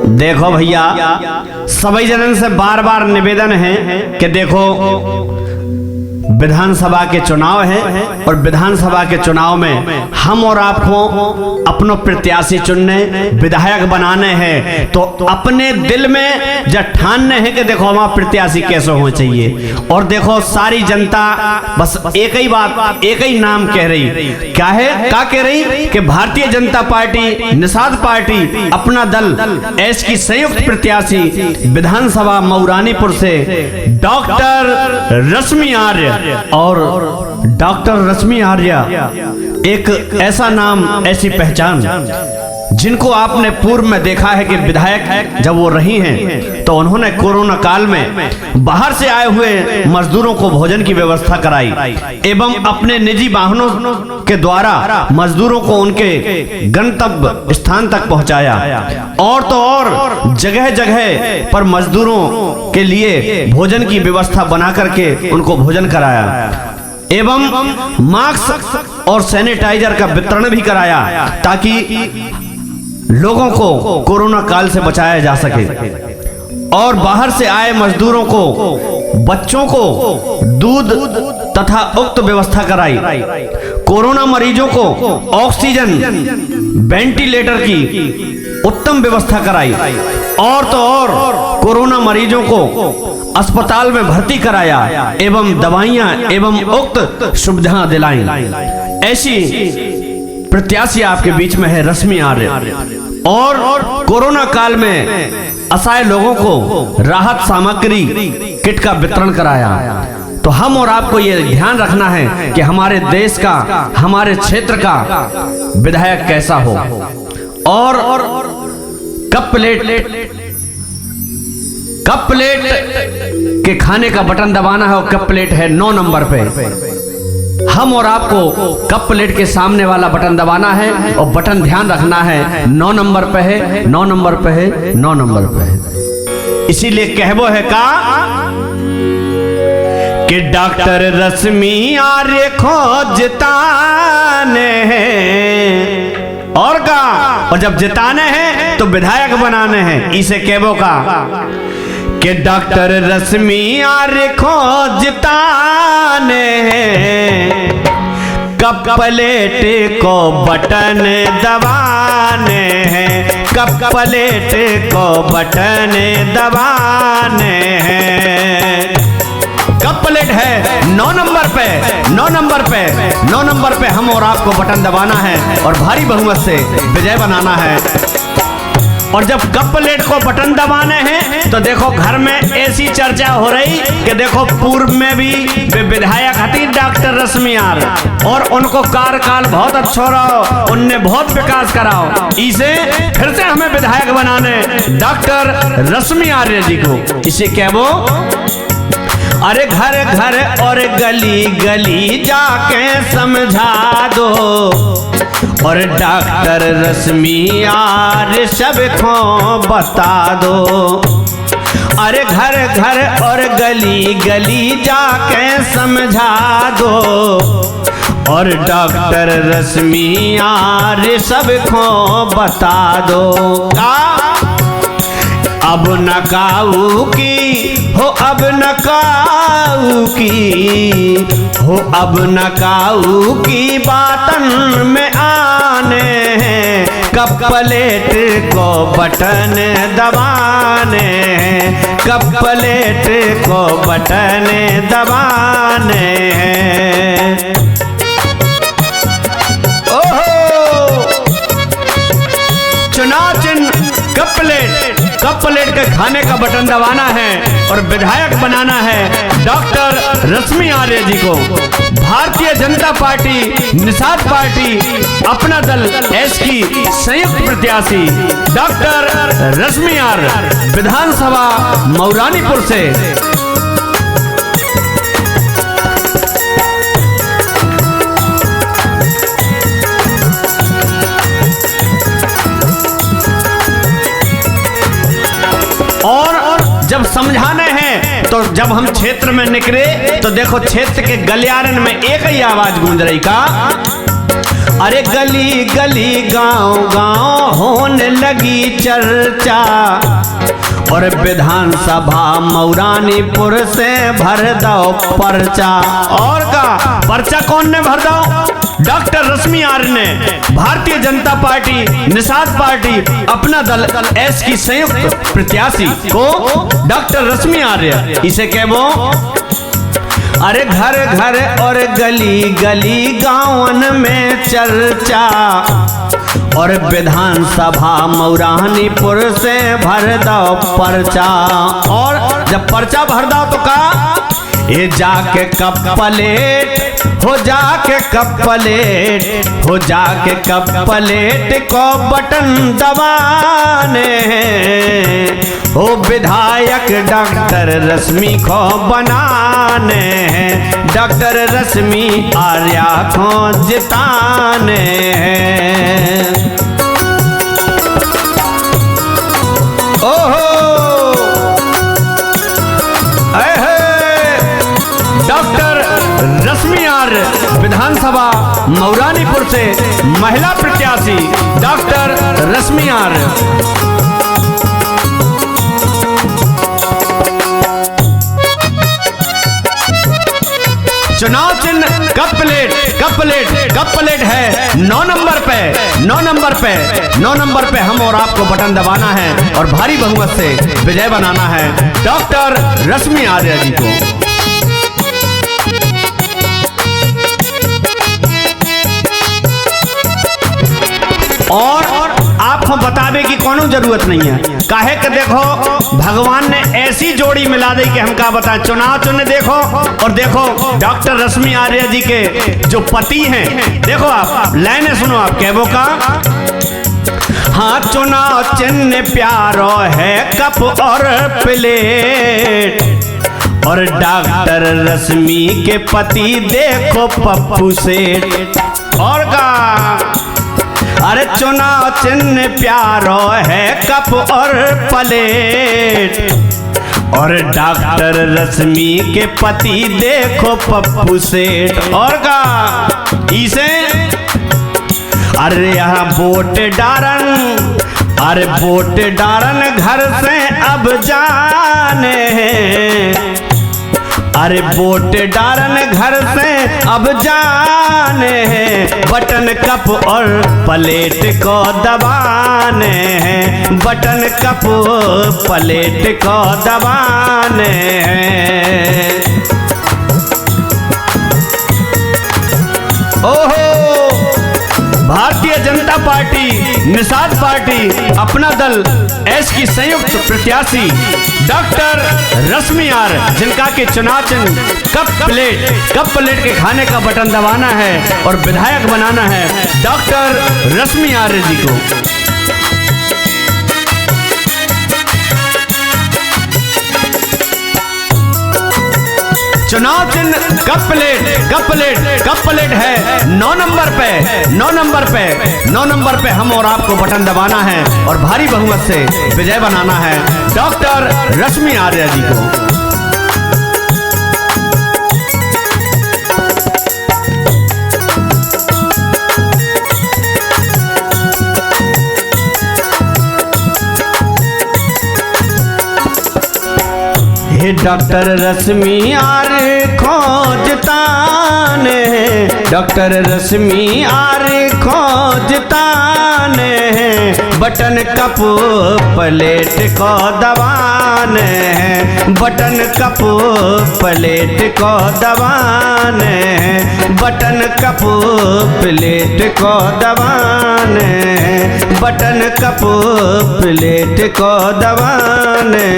देखो भैया, सभी जनन से बार बार निवेदन है कि देखो विधानसभा के चुनाव है और विधानसभा के चुनाव में हम और आपको अपनो प्रत्याशी चुनने, विधायक बनाने हैं, तो अपने दिल में जब ठानने हैं कि देखो हमारा प्रत्याशी कैसे होना चाहिए। और देखो सारी जनता बस एक ही बात, एक ही नाम कह रही, क्या है, क्या कह रही कि भारतीय जनता पार्टी, निषाद पार्टी, अपना दल एस की संयुक्त प्रत्याशी विधानसभा मऊरानीपुर से डॉक्टर रश्मि आर्य। और डॉक्टर रश्मि आर्य एक ऐसा नाम, ऐसी पहचान जिनको आपने पूर्व में देखा है कि विधायक जब वो रही हैं तो उन्होंने कोरोना काल में बाहर से आए हुए मजदूरों को भोजन की व्यवस्था कराई एवं अपने निजी वाहनों के द्वारा मजदूरों को उनके गंतव्य स्थान तक पहुंचाया। और तो और जगह जगह पर मजदूरों के लिए भोजन की व्यवस्था बना करके उनको भोजन कराया एवं मास्क और सैनिटाइजर का वितरण भी कराया ताकि लोगों को कोरोना काल से बचाया जा सके। और बाहर से आए मजदूरों को, बच्चों को दूध तथा उक्त व्यवस्था कराई। कोरोना मरीजों को ऑक्सीजन, वेंटिलेटर की उत्तम व्यवस्था कराई। और तो और कोरोना मरीजों को अस्पताल में भर्ती कराया एवं दवाइयां एवं उक्त सुविधा दिलाई। ऐसी प्रत्याशी आपके बीच में है रश्मि आर्य। और कोरोना काल में असहाय लोगों को राहत सामग्री किट का वितरण कराया। तो हम और आपको ये ध्यान रखना है कि हमारे देश का, हमारे क्षेत्र का विधायक कैसा हो। और कप प्लेट के खाने का बटन दबाना है और कप प्लेट है 9 नंबर पे। हम और आपको कप प्लेट के सामने वाला बटन दबाना है और बटन ध्यान रखना है 9 नंबर पे है, 9 नंबर पे है, 9 नंबर पे है। इसीलिए कहबो है का कि डॉक्टर रश्मि आर्य को जिताने हैं। और का, और जब जिताने हैं तो विधायक बनाने हैं। इसे कहबो का कि डॉक्टर रश्मि आर्य को जिताने हैं, कप प्लेट को बटन दबाने हैं, कप प्लेट को बटन दबाने हैं। कप प्लेट है 9 नंबर पे, 9 नंबर पे, 9 नंबर पे हम और आपको बटन दबाना है और भारी बहुमत से विजय बनाना है। और जब कप प्लेट को बटन दबाने हैं तो देखो घर में ऐसी चर्चा हो रही कि देखो पूर्व में भी विधायक हती डॉक्टर रश्मि आर्य और उनको कार्यकाल बहुत अच्छा रहा, उनने बहुत विकास कराओ। इसे फिर से हमें विधायक बनाने डॉक्टर रश्मि आर्य जी को। इसे क्या वो, अरे घर घर और गली गली जाके समझा दो और डॉक्टर रश्मि आर्य सबको बता दो। अरे घर घर और गली गली जाके समझा दो और डॉक्टर रश्मि आर्य सबको बता दो। अब नकाऊ की हो, अब नकाऊ की हो, अब नकाऊ की बातन में आने हैं, कप प्लेट को बटन दबाने हैं, कप प्लेट को बटन दबाने हैं। ओहो, चुनाव चिन्ह कप प्लेट के खाने का बटन दबाना है और विधायक बनाना है डॉक्टर रश्मि आर्य जी को। भारतीय जनता पार्टी, निषाद पार्टी, अपना दल एस की संयुक्त प्रत्याशी डॉक्टर रश्मि आर्य विधानसभा मऊरानीपुर से। और जब समझाने हैं तो जब हम क्षेत्र में निकले तो देखो क्षेत्र के गलियारन में एक ही आवाज गूंज रही का, अरे गली गली गांव गांव होने लगी चर्चा, और विधानसभा मौरानीपुर से भर दो पर्चा। और का पर्चा कौन ने भर दो? डॉक्टर रश्मि आर्य ने। भारतीय जनता पार्टी निषाद पार्टी अपना दल एस की संयुक्त प्रत्याशी को डॉक्टर रश्मि आर्य, इसे कह वो अरे घर घर और गली गली गांवन में चर्चा, और विधानसभा मौरानीपुर से भर दो पर्चा। और जब पर्चा भर दो तो का ये जाके कप प्लेट हो, जाके कप प्लेट हो, जाके कप प्लेट को बटन दबाने हो, विधायक डॉक्टर रश्मि को बनाने हैं, डॉक्टर रश्मि आर्य को जिताने हैं। ओहो डॉक्टर रश्मि आर्य विधानसभा मौरानीपुर से महिला प्रत्याशी डॉक्टर रश्मि आर्य। चुनाव चिन्ह cup plate, cup plate, cup plate है 9 नंबर पे, 9 नंबर पे, 9 नंबर पे हम और आपको बटन दबाना है और भारी बहुमत से विजय बनाना है डॉक्टर रश्मि आर्य जी को। और आपको बतावे की कोनो जरूरत नहीं है, काहे के देखो भगवान ने ऐसी जोड़ी मिला दी कि हम क्या बताएं। चुनाव चिन्ह देखो और देखो डॉक्टर रश्मि आर्य जी के जो पति हैं, देखो आप लाइनें सुनो आप कहबो का। हाँ चुनाव चिन्ह प्यारो है कप और प्लेट, और डॉक्टर रश्मि के पति देखो पप्पू सेठ। और का अरे चुनाव चिन्ह प्यारो है कप और प्लेट, और डॉक्टर रश्मि के पति देखो पप्पू सेठ। और का इसे अरे यहाँ वोट डारन, अरे वोट डारन घर से अब जाने हैं, अरे वोट डारन घर से अब जाने हैं, बटन कप और प्लेट को दबाने हैं, बटन कप प्लेट को दबाने हैं। ओहो भारतीय जनता पार्टी निषाद पार्टी अपना दल एस की संयुक्त प्रत्याशी डॉक्टर रश्मि आर्य, जिनका के चुनाव चिन्ह कप प्लेट, कप प्लेट के खाने का बटन दबाना है और विधायक बनाना है डॉक्टर रश्मि आर्य जी को। चुनाव चिन्ह cup plate, cup plate, cup plate है 9 नंबर पे, 9 नंबर पे, 9 नंबर पे हम और आपको बटन दबाना है और भारी बहुमत से विजय बनाना है डॉक्टर रश्मि आर्य जी को। डॉक्टर रश्मि आर्य खोजताने, डॉक्टर रश्मि आर्य खोजताने, बटन कप प्लेट को दबाने, बटन कप प्लेट को दबाने, बटन कप प्लेट को दबाने, बटन कप प्लेट को दबाने।